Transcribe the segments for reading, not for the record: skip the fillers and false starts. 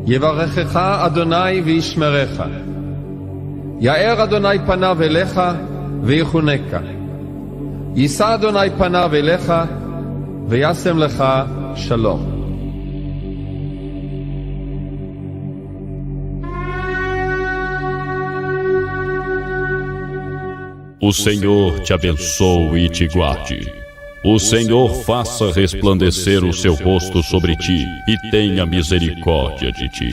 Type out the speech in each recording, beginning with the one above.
יברכך אדוני וישמרך. יאר אדוני פניו אליך ויחונקה. יישא אדוני פניו אליך וישם לך שלום. O Senhor te abençoe e te guarde. O Senhor faça resplandecer o seu rosto sobre ti e tenha misericórdia de ti.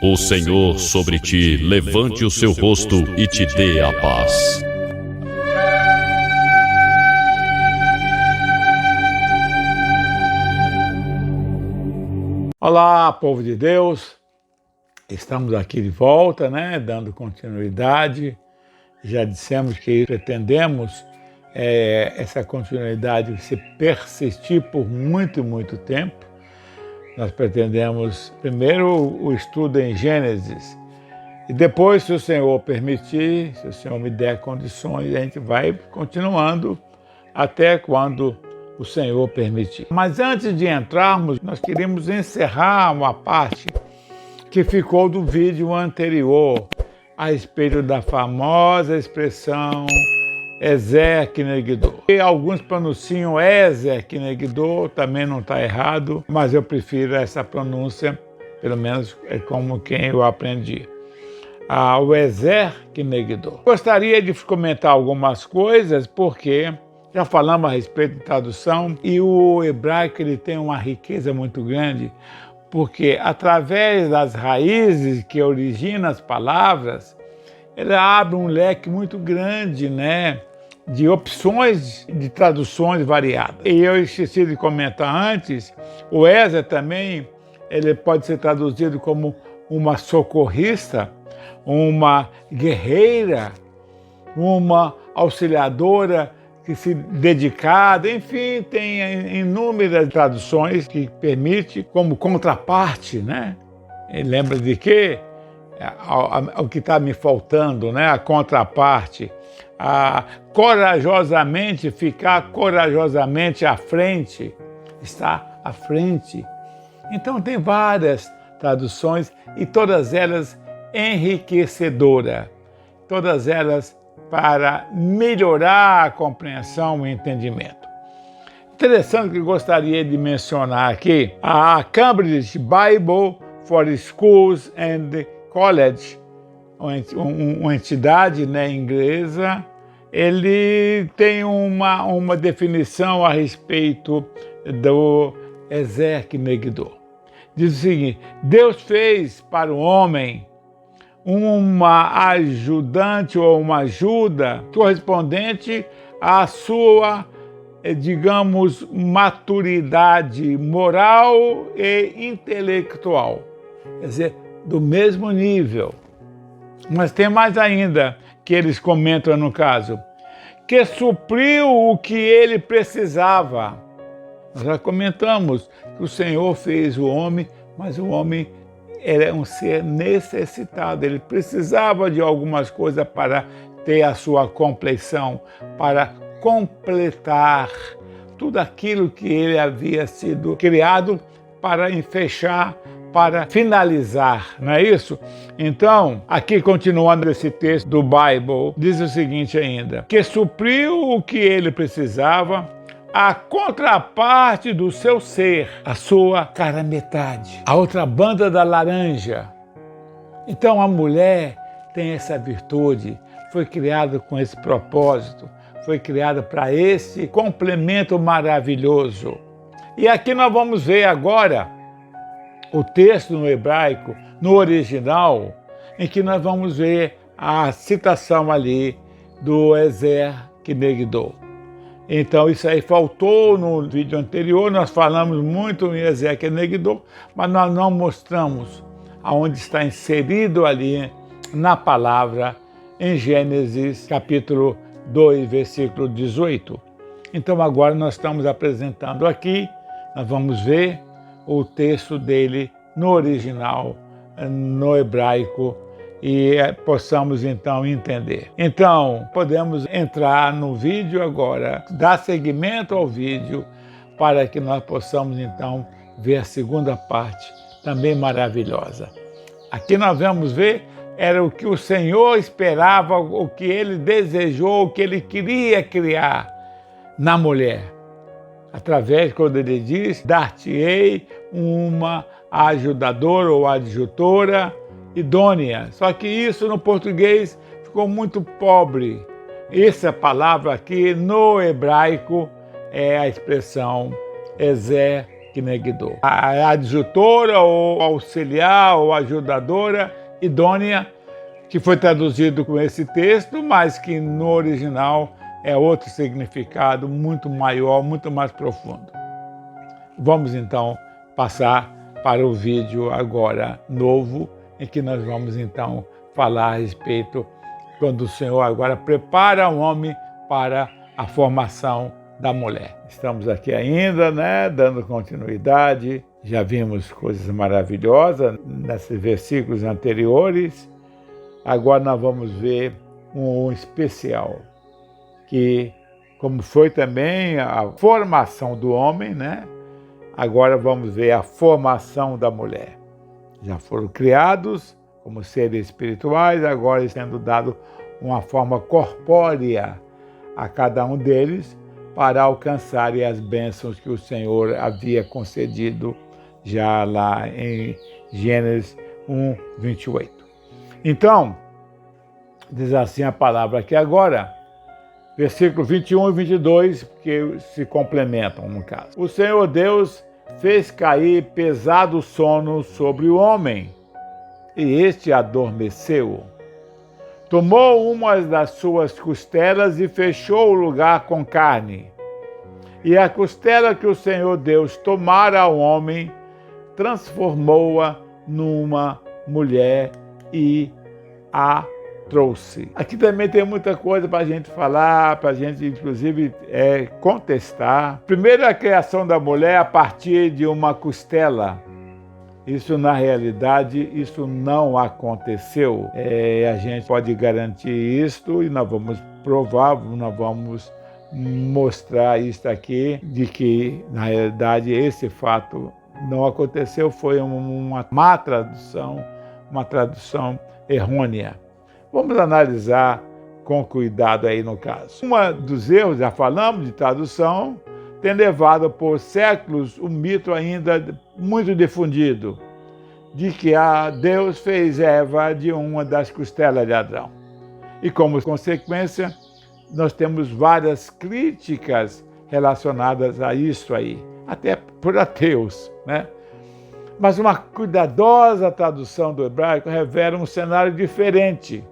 O Senhor sobre ti levante o seu rosto e te dê a paz. Olá, povo de Deus. Estamos aqui de volta, dando continuidade. Já dissemos que pretendemos essa continuidade se persistir por muito tempo. Nós pretendemos primeiro o estudo em Gênesis e depois, se o Senhor permitir, se o Senhor me der condições, a gente vai continuando até quando o Senhor permitir. Mas antes de entrarmos, nós queríamos encerrar uma parte que ficou do vídeo anterior a respeito da famosa expressão Ezer Kenegdo. E alguns pronunciam Ezer Kenegdo, também não está errado, mas eu prefiro essa pronúncia, pelo menos é como quem eu aprendi. O Ezer Kenegdo. Gostaria de comentar algumas coisas, porque já falamos a respeito de tradução, e o hebraico ele tem uma riqueza muito grande, porque através das raízes que originam as palavras, ele abre um leque muito grande, de opções de traduções variadas. E eu esqueci de comentar antes, o Ezer também, ele pode ser traduzido como uma socorrista, uma guerreira, uma auxiliadora que se dedicada, enfim, tem inúmeras traduções que permite como contraparte, E lembra de quê? O que está me faltando, a contraparte, corajosamente, ficar corajosamente à frente, estar à frente. Então tem várias traduções e todas elas enriquecedoras, todas elas para melhorar a compreensão e entendimento. Interessante que eu gostaria de mencionar aqui a Cambridge Bible for Schools and College, uma entidade inglesa. Ele tem uma definição a respeito do Ezer Kenegdo. Diz o seguinte: Deus fez para o homem uma ajudante ou uma ajuda correspondente à sua, digamos, maturidade moral e intelectual. Quer dizer, do mesmo nível. Mas tem mais ainda que eles comentam no caso, que supriu o que ele precisava. Nós já comentamos que o Senhor fez o homem, mas o homem era um ser necessitado, ele precisava de algumas coisas para ter a sua compleição, para completar tudo aquilo que ele havia sido criado para fechar, para finalizar, não é isso? Então, aqui continuando esse texto do Bible, diz o seguinte ainda, que supriu o que ele precisava, a contraparte do seu ser, a sua cara metade, a outra banda da laranja. Então a mulher tem essa virtude, foi criada com esse propósito, foi criada para esse complemento maravilhoso. E aqui nós vamos ver agora o texto no hebraico, no original, em que nós vamos ver a citação ali do Ezer Kenegdo. Então isso aí faltou no vídeo anterior, nós falamos muito em Ezer Kenegdo, mas nós não mostramos aonde está inserido ali na palavra em Gênesis capítulo 2, versículo 18. Então agora nós estamos apresentando aqui, nós vamos ver o texto dele no original, no hebraico, e possamos então entender. Então, podemos entrar no vídeo agora, dar seguimento ao vídeo, para que nós possamos então ver a segunda parte, também maravilhosa. Aqui nós vamos ver, era o que o Senhor esperava, o que Ele desejou, o que Ele queria criar na mulher. Através, quando Ele diz, dar-te-ei uma ajudadora ou adjutora idônea. Só que isso no português ficou muito pobre. Essa palavra aqui no hebraico é a expressão Ezé Kinegdo. A adjutora ou auxiliar ou ajudadora idônea, que foi traduzido com esse texto, mas que no original é outro significado muito maior, muito mais profundo. Vamos então passar para o vídeo agora novo, em que nós vamos então falar a respeito quando o Senhor agora prepara o homem para a formação da mulher. Estamos aqui ainda, dando continuidade. Já vimos coisas maravilhosas nesses versículos anteriores. Agora nós vamos ver um especial, que como foi também a formação do homem, agora vamos ver a formação da mulher. Já foram criados como seres espirituais, agora sendo dado uma forma corpórea a cada um deles para alcançarem as bênçãos que o Senhor havia concedido já lá em Gênesis 1, 28. Então, diz assim a palavra aqui agora, versículo 21 e 22, que se complementam no caso. O Senhor Deus fez cair pesado sono sobre o homem, e este adormeceu. Tomou uma das suas costelas e fechou o lugar com carne. E a costela que o Senhor Deus tomara ao homem, transformou-a numa mulher e a trouxe. Aqui também tem muita coisa para a gente falar, para a gente inclusive contestar. Primeiro, a criação da mulher a partir de uma costela. Isso, na realidade, isso não aconteceu. A gente pode garantir isto e nós vamos provar, nós vamos mostrar isso aqui, de que, na realidade, esse fato não aconteceu, foi uma má tradução, uma tradução errônea. Vamos analisar com cuidado aí no caso. Um dos erros, já falamos de tradução, tem levado por séculos um mito ainda muito difundido, de que Deus fez Eva de uma das costelas de Adão. E como consequência, nós temos várias críticas relacionadas a isso aí, até por ateus, Mas uma cuidadosa tradução do hebraico revela um cenário diferente.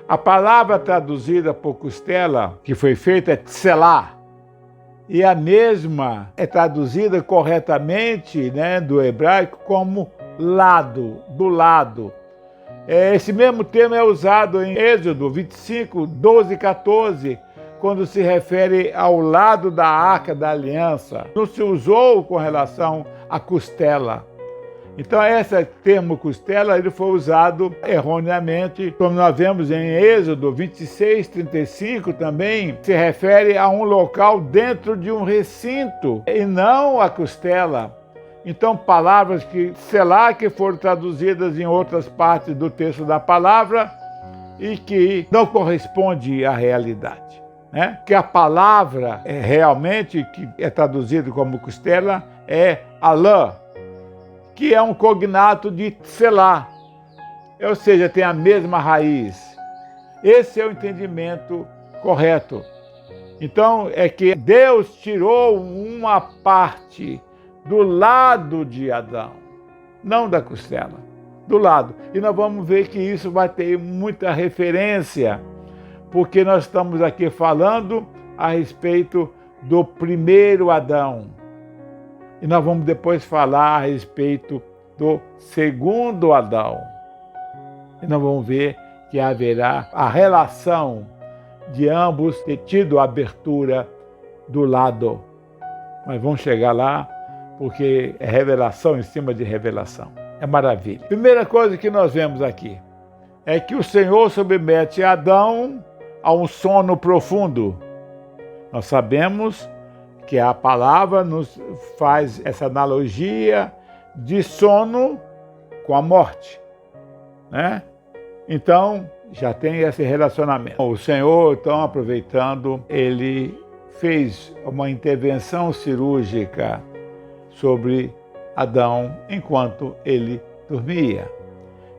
A palavra traduzida por costela, que foi feita, é tselá, e a mesma é traduzida corretamente, do hebraico como lado, do lado. Esse mesmo termo é usado em Êxodo 25, 12 e 14, quando se refere ao lado da arca da aliança. Não se usou com relação à costela. Então, esse termo costela ele foi usado erroneamente, como nós vemos em Êxodo 26, 35 também, se refere a um local dentro de um recinto e não a costela. Então, palavras que, que foram traduzidas em outras partes do texto da palavra e que não corresponde à realidade. Que a palavra realmente, que é traduzida como costela, é alã, que é um cognato de tselá, ou seja, tem a mesma raiz. Esse é o entendimento correto. Então, é que Deus tirou uma parte do lado de Adão, não da costela, do lado. E nós vamos ver que isso vai ter muita referência, porque nós estamos aqui falando a respeito do primeiro Adão. E nós vamos depois falar a respeito do segundo Adão. E nós vamos ver que haverá a relação de ambos ter tido a abertura do lado. Mas vamos chegar lá, porque é revelação em cima de revelação. É maravilha. Primeira coisa que nós vemos aqui é que o Senhor submete Adão a um sono profundo. Nós sabemos que a palavra nos faz essa analogia de sono com a morte. né? Então, já tem esse relacionamento. O Senhor, então, aproveitando, ele fez uma intervenção cirúrgica sobre Adão enquanto ele dormia.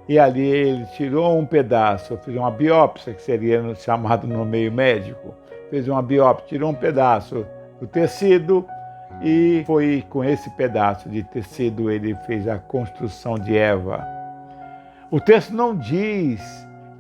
E ali ele tirou um pedaço, fez uma biópsia, que seria chamado no meio médico, fez uma biópsia, tirou um pedaço do tecido e foi com esse pedaço de tecido ele fez a construção de Eva. O texto não diz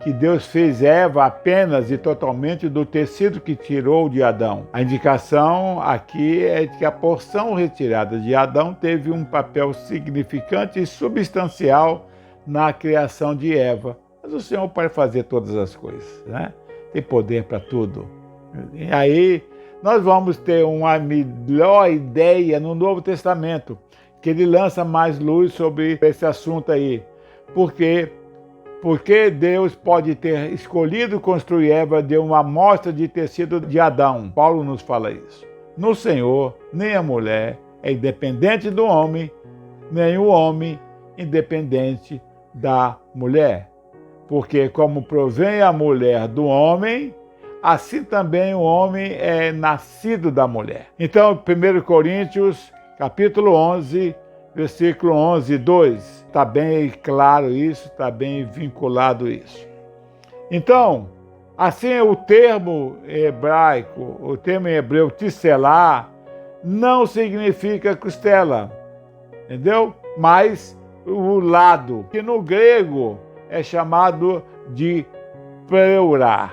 que Deus fez Eva apenas e totalmente do tecido que tirou de Adão. A indicação aqui é de que a porção retirada de Adão teve um papel significante e substancial na criação de Eva. Mas o Senhor pode fazer todas as coisas, né? Tem poder para tudo. E aí nós vamos ter uma melhor ideia no Novo Testamento, que ele lança mais luz sobre esse assunto aí. Porque Deus pode ter escolhido construir Eva de uma amostra de tecido de Adão. Paulo nos fala isso. No Senhor, nem a mulher é independente do homem, nem o homem independente da mulher. Porque como provém a mulher do homem, assim também o homem é nascido da mulher. Então, 1 Coríntios, capítulo 11, versículo 11, 2. Está bem claro isso, está bem vinculado isso. Então, assim o termo hebraico, o termo em hebreu tisselá, não significa costela, entendeu? Mas o lado, que no grego é chamado de pleurá.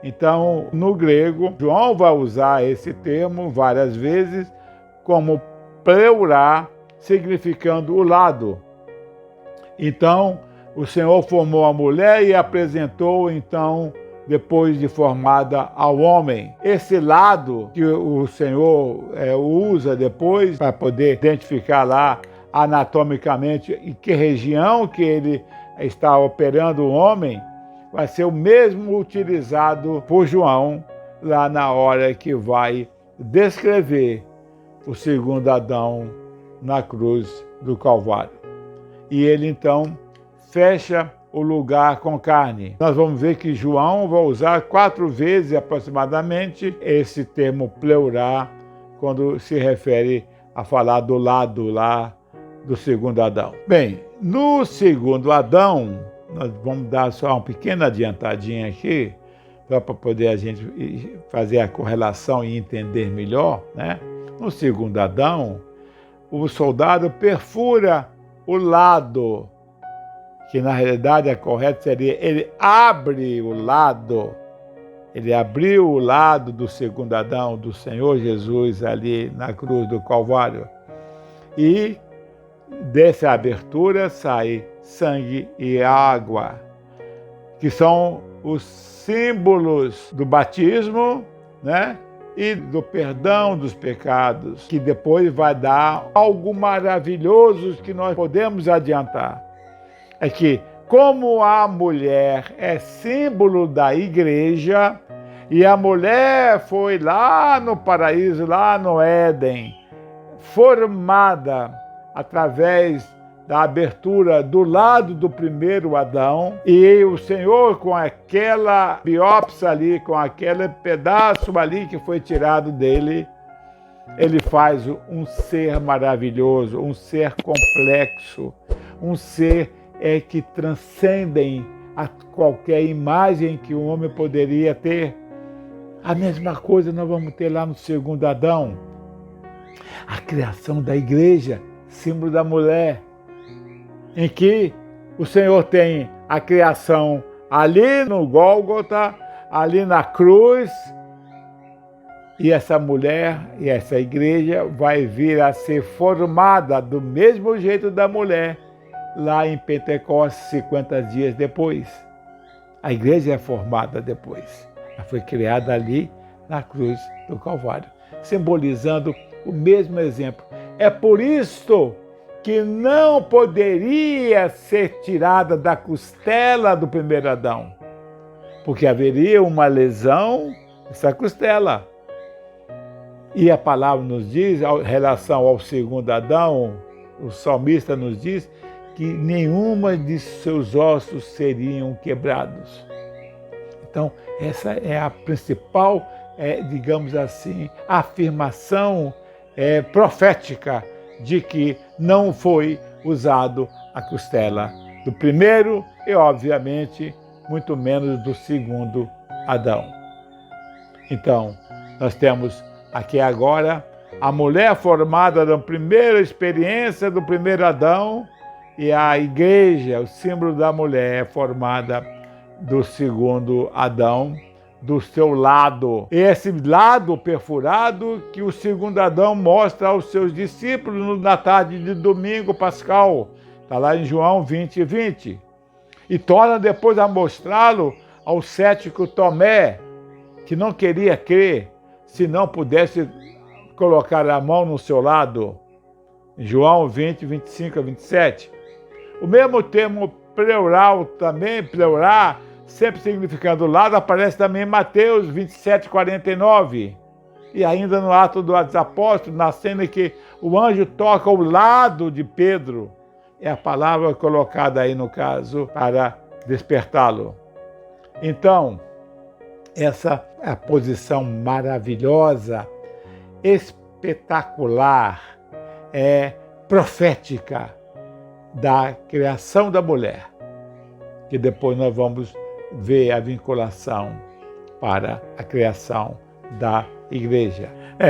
Então, no grego, João vai usar esse termo várias vezes como pleurá, significando o lado. Então, o Senhor formou a mulher e apresentou, então, depois de formada, ao homem. Esse lado que o Senhor usa depois para poder identificar lá anatomicamente em que região que ele está operando o homem, vai ser o mesmo utilizado por João lá na hora que vai descrever o segundo Adão na cruz do Calvário. E ele então fecha o lugar com carne. Nós vamos ver que João vai usar 4 vezes aproximadamente esse termo pleurá quando se refere a falar do lado lá do segundo Adão. Bem, no segundo Adão, nós vamos dar só uma pequena adiantadinha aqui, só para poder a gente fazer a correlação e entender melhor, né? No segundo Adão, o soldado perfura o lado, que na realidade a correta seria ele abre o lado. Ele abriu o lado do segundo Adão, do Senhor Jesus ali na cruz do Calvário. E dessa abertura sai sangue e água, que são os símbolos do batismo, né? E do perdão dos pecados, que depois vai dar algo maravilhoso que nós podemos adiantar. É que, como a mulher é símbolo da igreja, e a mulher foi lá no paraíso, lá no Éden, formada através da abertura do lado do primeiro Adão, e o Senhor, com aquela biópsia ali, com aquele pedaço ali que foi tirado dele, ele faz um ser maravilhoso, um ser complexo, um ser que transcendem a qualquer imagem que o homem poderia ter. A mesma coisa nós vamos ter lá no segundo Adão. A criação da igreja, símbolo da mulher, em que o Senhor tem a criação ali no Gólgota, ali na cruz, e essa mulher e essa igreja vai vir a ser formada do mesmo jeito da mulher, lá em Pentecostes, 50 dias depois. A igreja é formada depois. Ela foi criada ali na cruz do Calvário, simbolizando o mesmo exemplo. É por isso que não poderia ser tirada da costela do primeiro Adão, porque haveria uma lesão nessa costela. E a palavra nos diz, em relação ao segundo Adão, o salmista nos diz que nenhuma de seus ossos seriam quebrados. Então, essa é a principal, digamos assim, afirmação profética de que não foi usado a costela do primeiro e, obviamente, muito menos do segundo Adão. Então, nós temos aqui agora a mulher formada da primeira experiência do primeiro Adão e a igreja, o símbolo da mulher, formada do segundo Adão, do seu lado. Esse lado perfurado que o segundo Adão mostra aos seus discípulos na tarde de domingo pascal. Está lá em João 20:20. E torna depois a mostrá-lo ao cético Tomé, que não queria crer se não pudesse colocar a mão no seu lado. João 20:25-27. O mesmo termo pleural também, pleurar, sempre significando lado, aparece também em Mateus 27:49. E ainda no Atos dos Apóstolos, na cena em que o anjo toca o lado de Pedro, é a palavra colocada aí no caso para despertá-lo. Então, essa é a posição maravilhosa, espetacular, profética da criação da mulher, que depois nós vamos ver a vinculação para a criação da igreja.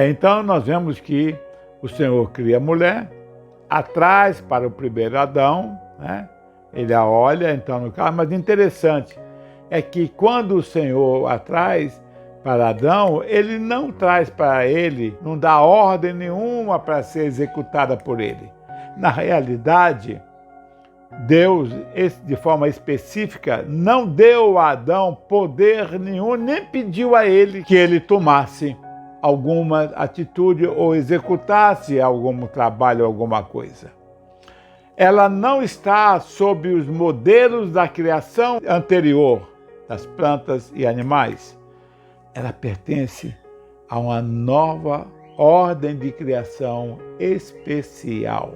Então nós vemos que o Senhor cria a mulher, atrás para o primeiro Adão, né? Ele a olha, então, no caso, mas interessante é que quando o Senhor a traz para Adão, ele não traz para ele, não dá ordem nenhuma para ser executada por ele. Na realidade, Deus, de forma específica, não deu a Adão poder nenhum, nem pediu a ele que ele tomasse alguma atitude ou executasse algum trabalho, alguma coisa. Ela não está sob os modelos da criação anterior, das plantas e animais. Ela pertence a uma nova ordem de criação especial.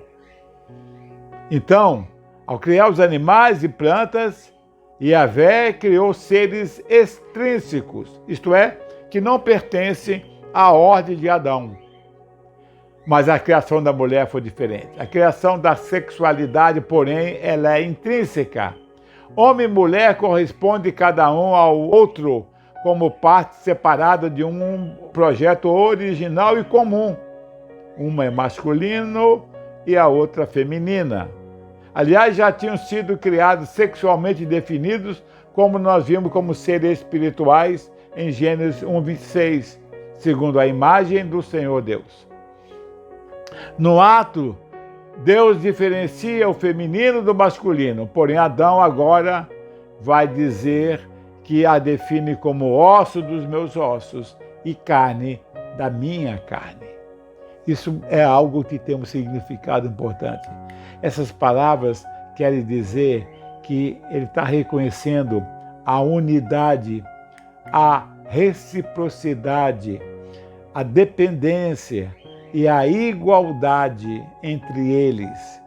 Então, ao criar os animais e plantas, Yahvé criou seres extrínsecos, isto é, que não pertencem à ordem de Adão. Mas a criação da mulher foi diferente. A criação da sexualidade, porém, ela é intrínseca. Homem e mulher correspondem cada um ao outro como parte separada de um projeto original e comum. Uma é masculino e a outra feminina. Aliás, já tinham sido criados sexualmente definidos, como nós vimos como seres espirituais em Gênesis 1:26, segundo a imagem do Senhor Deus. No ato, Deus diferencia o feminino do masculino, porém Adão agora vai dizer que a define como osso dos meus ossos e carne da minha carne. Isso é algo que tem um significado importante. Essas palavras querem dizer que ele está reconhecendo a unidade, a reciprocidade, a dependência e a igualdade entre eles.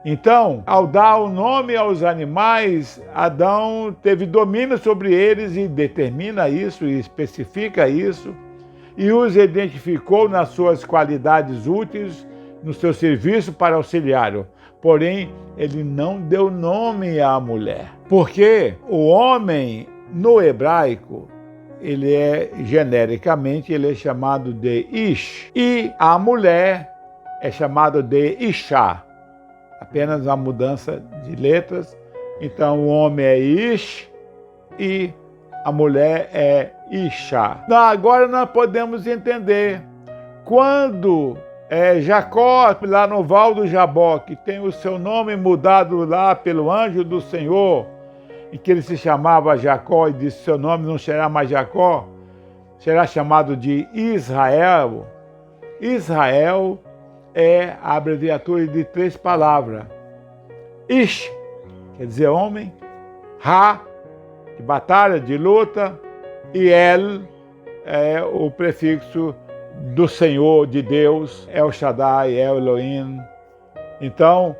Então, ao dar o nome aos animais, Adão teve domínio sobre eles e determina isso e especifica isso, e os identificou nas suas qualidades úteis, no seu serviço para auxiliá-lo. Porém, ele não deu nome à mulher, porque o homem, no hebraico, ele genericamente, ele é chamado de Ish, e a mulher é chamada de Ishá, apenas uma mudança de letras. Então o homem é Ish e a mulher é Ishá. Agora nós podemos entender, quando Jacó, lá no Val do Jaboque, tem o seu nome mudado lá pelo anjo do Senhor, em que ele se chamava Jacó e disse: seu nome não será mais Jacó, será chamado de Israel. Israel é a abreviatura de 3 palavras. Ish, quer dizer homem, Ra, de batalha, de luta, e El é o prefixo do Senhor, de Deus, El Shaddai, El Elohim. Então,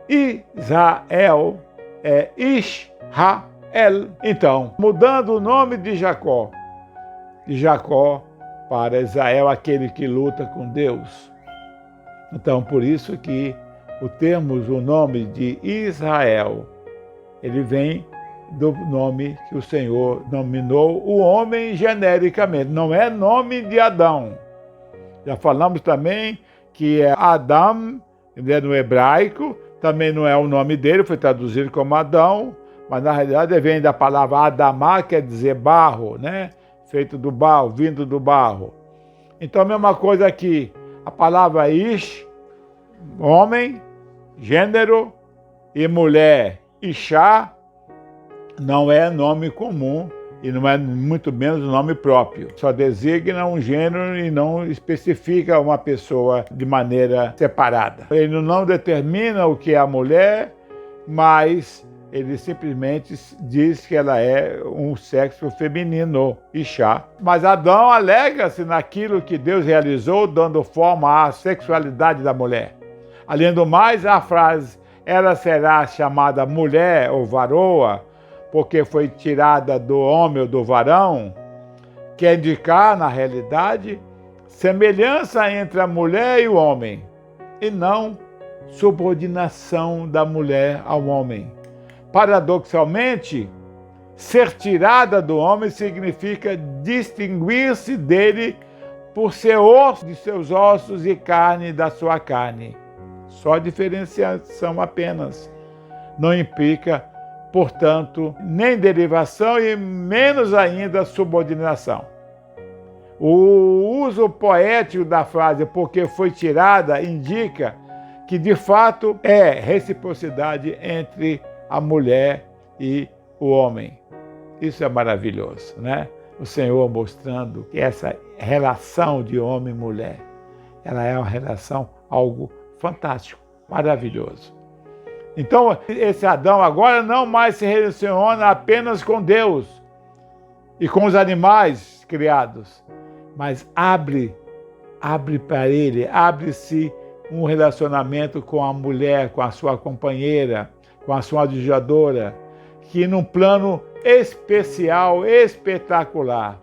Israel é Israel. Então, mudando o nome de Jacó para Israel, aquele que luta com Deus. Então, por isso que o nome de Israel, ele vem do nome que o Senhor nominou o homem genericamente, não é nome de Adão. Já falamos também que é Adam, no hebraico, também não é o nome dele, foi traduzido como Adão, mas na realidade vem da palavra Adamá, quer dizer barro, né? Feito do barro, vindo do barro. Então a mesma coisa aqui, a palavra Ish, homem, gênero, e mulher, Ishá, não é nome comum e não é muito menos nome próprio. Só designa um gênero e não especifica uma pessoa de maneira separada. Ele não determina o que é a mulher, mas ele simplesmente diz que ela é um sexo feminino, Ishá. Mas Adão alega-se naquilo que Deus realizou, dando forma à sexualidade da mulher. Além do mais, a frase, ela será chamada mulher ou varoa, porque foi tirada do homem ou do varão, quer indicar, na realidade, semelhança entre a mulher e o homem, e não subordinação da mulher ao homem. Paradoxalmente, ser tirada do homem significa distinguir-se dele por ser osso de seus ossos e carne da sua carne. Só diferenciação apenas. Não implica, portanto, nem derivação e menos ainda subordinação. O uso poético da frase "porque foi tirada" indica que, de fato, é reciprocidade entre a mulher e o homem. Isso é maravilhoso, né? O Senhor mostrando que essa relação de homem e mulher, ela é uma relação, algo fantástico, maravilhoso. Então, esse Adão agora não mais se relaciona apenas com Deus e com os animais criados, mas abre para ele, abre-se um relacionamento com a mulher, com a sua companheira, com a sua adjudadora, que num plano especial, espetacular.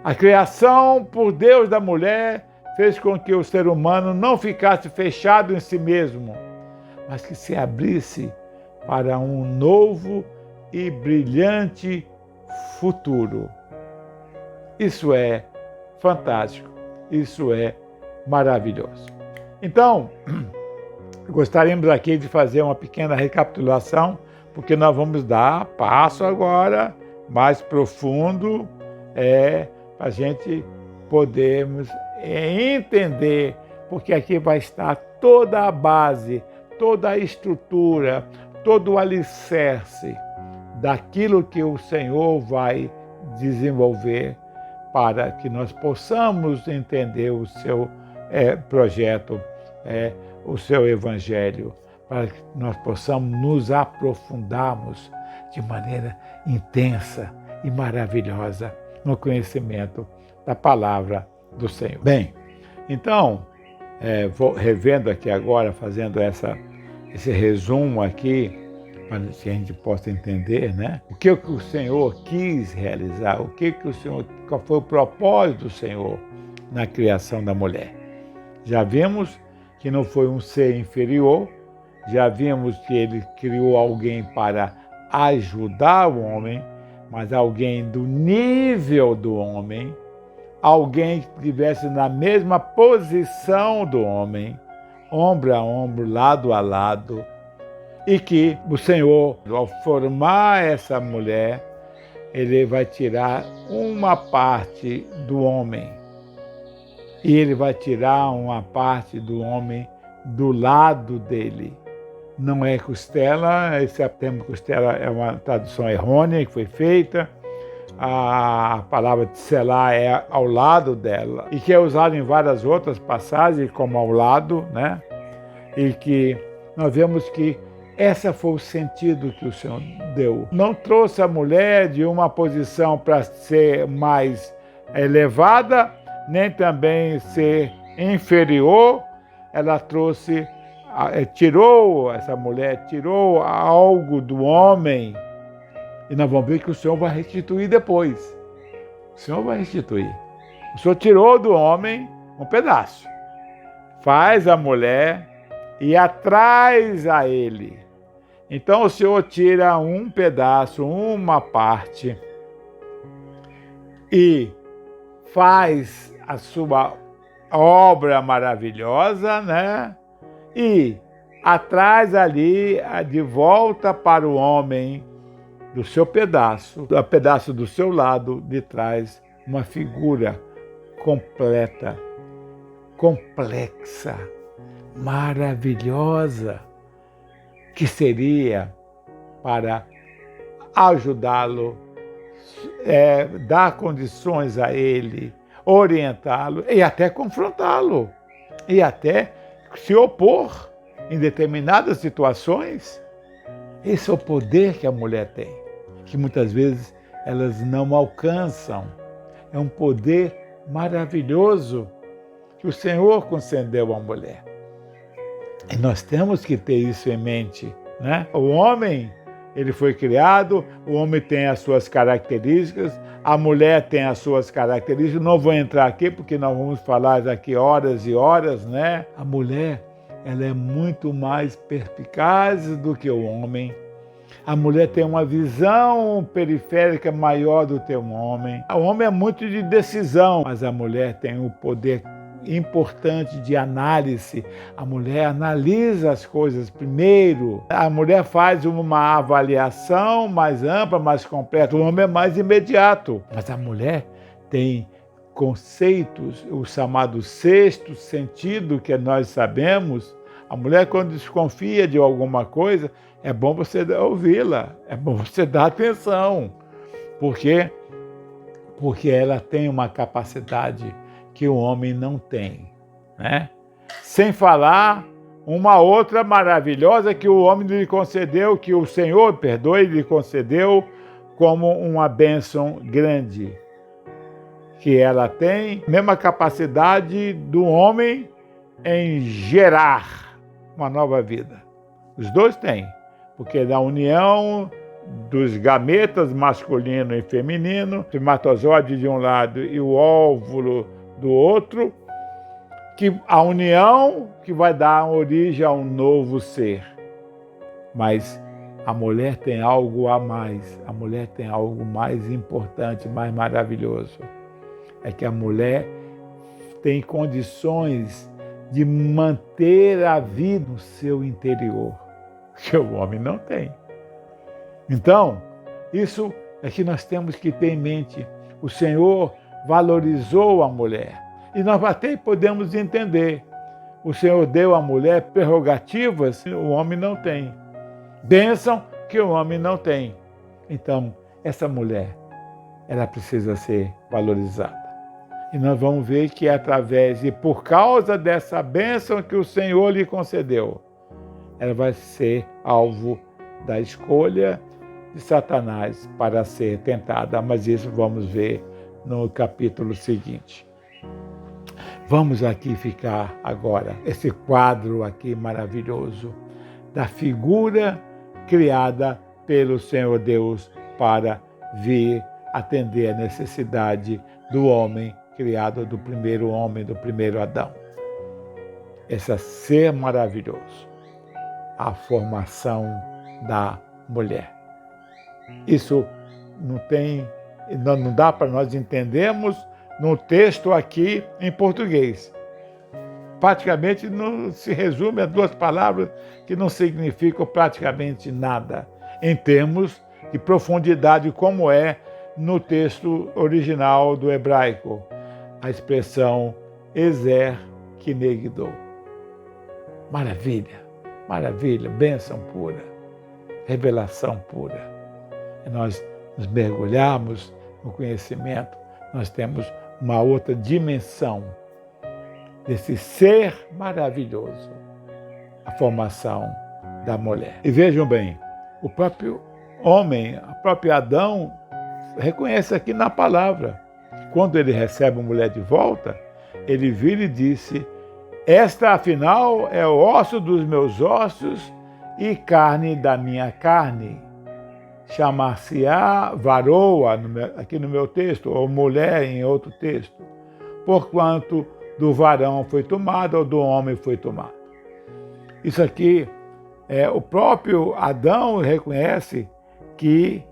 A criação por Deus da mulher fez com que o ser humano não ficasse fechado em si mesmo, mas que se abrisse para um novo e brilhante futuro. Isso é fantástico, isso é maravilhoso. Então, gostaríamos aqui de fazer uma pequena recapitulação, porque nós vamos dar passo agora mais profundo, para a gente podermos entender, porque aqui vai estar toda a base, toda a estrutura, todo o alicerce daquilo que o Senhor vai desenvolver para que nós possamos entender o seu projeto, o seu evangelho, para que nós possamos nos aprofundarmos de maneira intensa e maravilhosa no conhecimento da palavra do Senhor. Bem, então, vou revendo aqui agora, fazendo esse resumo aqui, para que a gente possa entender, né? O que o Senhor quis realizar, qual foi o propósito do Senhor na criação da mulher. Já vimos que não foi um ser inferior, já vimos que ele criou alguém para ajudar o homem, mas alguém do nível do homem, alguém que estivesse na mesma posição do homem, ombro a ombro, lado a lado, e que o Senhor, ao formar essa mulher, ele vai tirar uma parte do homem, e ele vai tirar uma parte do homem do lado dele. Não é costela, esse termo costela é uma tradução errônea que foi feita. A palavra tselá é ao lado dela, e que é usada em várias outras passagens como ao lado, né? E que nós vemos que esse foi o sentido que o Senhor deu. Não trouxe a mulher de uma posição para ser mais elevada, nem também ser inferior. Ela trouxe essa mulher tirou algo do homem, e nós vamos ver que o Senhor vai restituir depois. O Senhor vai restituir. O Senhor tirou do homem um pedaço, faz a mulher e a traz a ele. Então o Senhor tira um pedaço, uma parte, e faz a sua obra maravilhosa, né? E traz ali de volta para o homem do seu pedaço do seu lado de trás, uma figura completa, complexa, maravilhosa, que seria para ajudá-lo, dar condições a ele, orientá-lo e até confrontá-lo, e até se opor em determinadas situações. Esse é o poder que a mulher tem, que muitas vezes elas não alcançam. É um poder maravilhoso que o Senhor concedeu à mulher. E nós temos que ter isso em mente, né? O homem, ele foi criado, o homem tem as suas características, a mulher tem as suas características. Não vou entrar aqui porque nós vamos falar daqui horas e horas, né? A mulher, ela é muito mais perspicaz do que o homem. A mulher tem uma visão periférica maior do que o homem. O homem é muito de decisão, mas a mulher tem um poder importante de análise. A mulher analisa as coisas primeiro. A mulher faz uma avaliação mais ampla, mais completa. O homem é mais imediato. Mas a mulher tem conceitos, o chamado sexto sentido que nós sabemos. A mulher, quando desconfia de alguma coisa, é bom você ouvi-la, é bom você dar atenção. Por quê? Porque ela tem uma capacidade que o homem não tem, né? Sem falar uma outra maravilhosa que o homem lhe concedeu, que o Senhor, lhe concedeu como uma bênção grande, que ela tem a mesma capacidade do homem em gerar uma nova vida. Os dois têm, porque na união dos gametas masculino e feminino, o espermatozoide de um lado e o óvulo do outro, que a união que vai dar origem a um novo ser. Mas a mulher tem algo a mais, a mulher tem algo mais importante, mais maravilhoso. É que a mulher tem condições de manter a vida no seu interior, que o homem não tem. Então, isso é que nós temos que ter em mente. O Senhor valorizou a mulher. E nós até podemos entender. O Senhor deu à mulher prerrogativas que o homem não tem. Bênção que o homem não tem. Então, essa mulher, ela precisa ser valorizada. E nós vamos ver que é através e por causa dessa bênção que o Senhor lhe concedeu, ela vai ser alvo da escolha de Satanás para ser tentada. Mas isso vamos ver no capítulo seguinte. Vamos aqui ficar agora, esse quadro aqui maravilhoso, da figura criada pelo Senhor Deus para vir atender a necessidade do homem criado, do primeiro homem, do primeiro Adão. Esse ser maravilhoso, a formação da mulher. Isso não dá para nós entendermos no texto aqui em português. Praticamente não se resume a duas palavras que não significam praticamente nada, em termos de profundidade, como é no texto original do hebraico, a expressão Ezer Kenegdo. Maravilha, maravilha, bênção pura, revelação pura. E nós nos mergulharmos no conhecimento, nós temos uma outra dimensão desse ser maravilhoso, a formação da mulher. E vejam bem, o próprio homem, o próprio Adão, reconhece aqui na palavra. Quando ele recebe a mulher de volta, ele vira e disse Esta, afinal, é o osso dos meus ossos e carne da minha carne. Chamar-se-á varoa, aqui no meu texto, ou mulher em outro texto, porquanto do varão foi tomado ou do homem foi tomado. Isso aqui, o próprio Adão reconhece que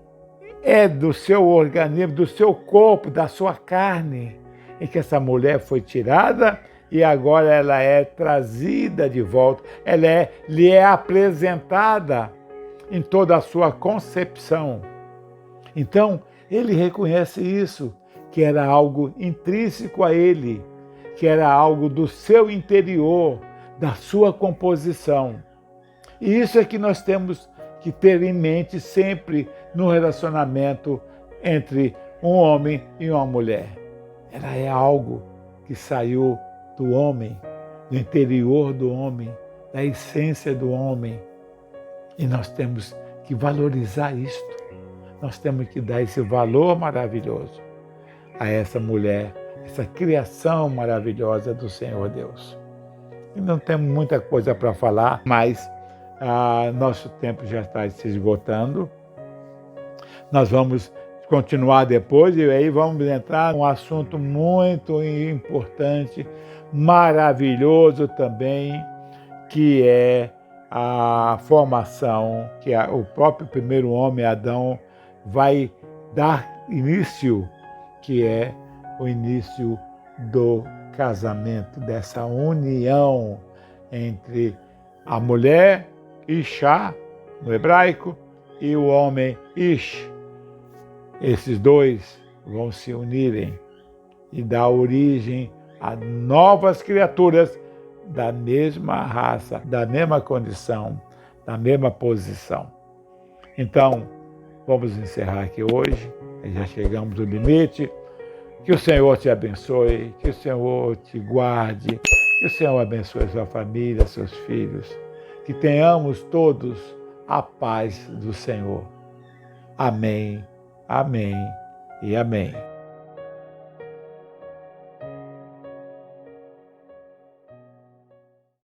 é do seu organismo, do seu corpo, da sua carne, em que essa mulher foi tirada e agora ela é trazida de volta, lhe é apresentada em toda a sua concepção. Então, ele reconhece isso, que era algo intrínseco a ele, que era algo do seu interior, da sua composição. E isso é que nós temos que ter em mente sempre no relacionamento entre um homem e uma mulher. Ela é algo que saiu do homem, do interior do homem, da essência do homem. E nós temos que valorizar isto. Nós temos que dar esse valor maravilhoso a essa mulher, essa criação maravilhosa do Senhor Deus. E não temos muita coisa para falar, mas nosso tempo já está se esgotando. Nós vamos continuar depois e aí vamos entrar num assunto muito importante, maravilhoso também, que é a formação, que o próprio primeiro homem, Adão, vai dar início, que é o início do casamento, dessa união entre a mulher, Ishá, no hebraico, e o homem, Ish. Esses dois vão se unirem e dar origem a novas criaturas da mesma raça, da mesma condição, da mesma posição. Então, vamos encerrar aqui hoje, já chegamos ao limite. Que o Senhor te abençoe, que o Senhor te guarde, que o Senhor abençoe sua família, seus filhos, que tenhamos todos a paz do Senhor. Amém, amém e amém.